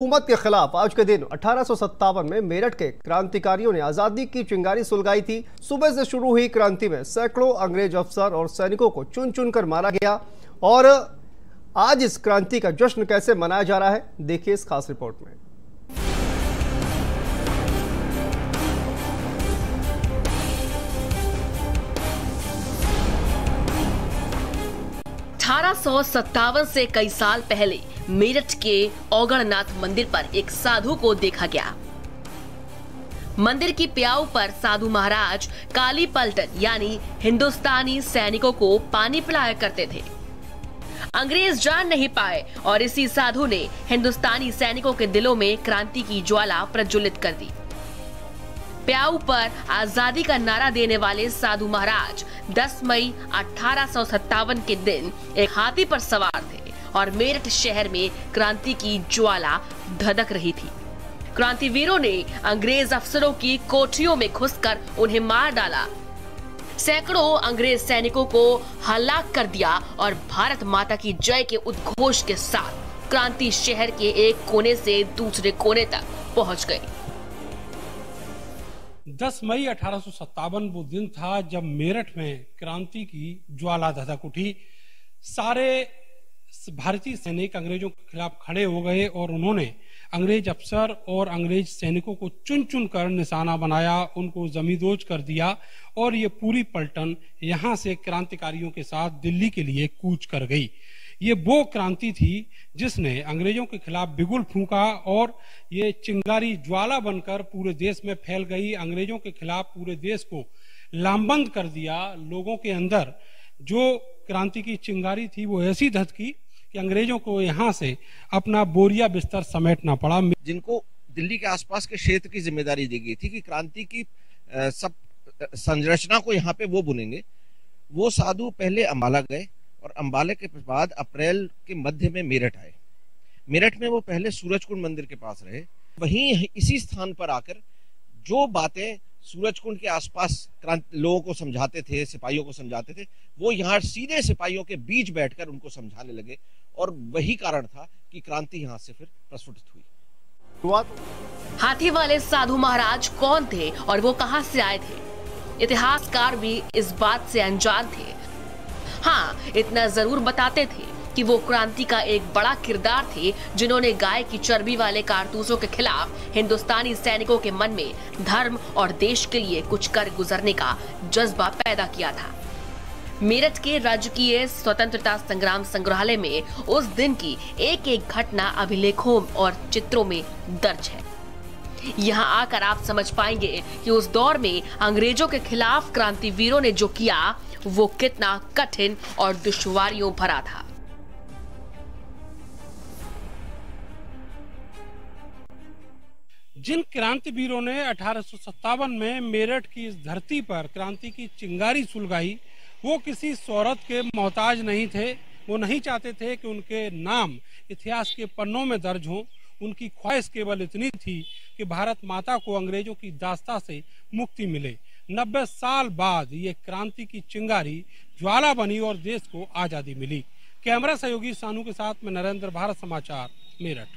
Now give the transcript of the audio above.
हुकूमत के खिलाफ आज के दिन 1857 में मेरठ के क्रांतिकारियों ने आजादी की चिंगारी सुलगाई थी। सुबह से शुरू हुई क्रांति में सैकड़ों अंग्रेज अफसर और सैनिकों को चुन चुन कर मारा गया। और आज इस क्रांति का जश्न कैसे मनाया जा रहा है, देखिए इस खास रिपोर्ट में। से कई साल पहले मेरठ के औगणनाथ मंदिर पर एक साधु को देखा गया। मंदिर की प्याऊ पर साधु महाराज काली पलटन यानी हिंदुस्तानी सैनिकों को पानी पिलाया करते थे। अंग्रेज जान नहीं पाए और इसी साधु ने हिंदुस्तानी सैनिकों के दिलों में क्रांति की ज्वाला प्रज्वलित कर दी। प्याऊ पर आजादी का नारा देने वाले साधु महाराज 10 मई 1857 के दिन एक हाथी पर सवार थे और मेरठ शहर में क्रांति की ज्वाला धधक रही थी। क्रांतिवीरों ने अंग्रेज अफसरों की कोठरियों में घुसकर उन्हें मार डाला। सैकड़ों अंग्रेज सैनिकों को हलाक कर दिया और भारत माता की जय के उद्घोष के साथ क्रांति शहर के एक कोने से दूसरे कोने तक पहुंच गई। 10 मई 1857 वो दिन था जब मेरठ में क्रांति की ज्वाला धधक उठी। सारे भारतीय सैनिक अंग्रेजों के खिलाफ खड़े हो गए और उन्होंने अंग्रेज अफसर और अंग्रेज सैनिकों को चुन चुन कर निशाना बनाया, उनको जमींदोज कर दिया और ये पूरी पलटन यहाँ से क्रांतिकारियों के साथ दिल्ली के लिए कूच कर गई। ये वो क्रांति थी जिसने अंग्रेजों के खिलाफ बिगुल फूंका और ये चिंगारी ज्वाला बनकर पूरे देश में फैल गई। अंग्रेजों के खिलाफ पूरे देश को लामबंद कर दिया। लोगों के अंदर जो क्रांति की चिंगारी थी वो ऐसी धधकी कि अंग्रेजों को यहाँ से अपना बोरिया बिस्तर समेटना पड़ा। जिनको दिल्ली के आसपास के क्षेत्र की जिम्मेदारी दी गई थी कि क्रांति की सब संरचना को यहाँ पे वो बुनेंगे, वो साधु पहले अंबाला गए और अंबाला के बाद अप्रैल के मध्य में मेरठ आए। मेरठ में वो पहले सूरजकुंड मंदिर के पास रहे। वहीं इसी स्थान पर आकर जो बातें सूरजकुंड के आसपास लोगों को समझाते थे, सिपाहियों को समझाते थे, वो यहाँ सीधे सिपाहियों के बीच बैठकर उनको समझाने लगे और वही कारण था कि क्रांति यहाँ से फिर प्रस्फुटित हुई। हाथी वाले साधु महाराज कौन थे और वो कहां से आए थे? इतिहासकार भी इस बात से अनजान थे। हाँ, इतना जरूर बताते थे कि वो क्रांति का एक बड़ा किरदार थे जिन्होंने गाय की चर्बी वाले कारतूसों के खिलाफ हिंदुस्तानी सैनिकों के मन में धर्म और देश के लिए कुछ कर गुजरने का जज्बा पैदा किया था। मेरठ के राजकीय स्वतंत्रता संग्राम संग्रहालय में उस दिन की एक एक घटना अभिलेखों और चित्रों में दर्ज है। यहाँ आकर आप समझ पाएंगे कि उस दौर में अंग्रेजों के खिलाफ क्रांतिवीरों ने जो किया वो कितना कठिन और दुश्वारियों भरा था। जिन क्रांतिवीरों ने 1857 में मेरठ की इस धरती पर क्रांति की चिंगारी सुलगाई, वो किसी शोहरत के मोहताज नहीं थे। वो नहीं चाहते थे कि उनके नाम इतिहास के पन्नों में दर्ज हों। उनकी ख्वाहिश केवल इतनी थी कि भारत माता को अंग्रेजों की दास्ता से मुक्ति मिले। 90 साल बाद ये क्रांति की चिंगारी ज्वाला बनी और देश को आजादी मिली। कैमरा सहयोगी सानू के साथ में नरेंद्र, भारत समाचार, मेरठ।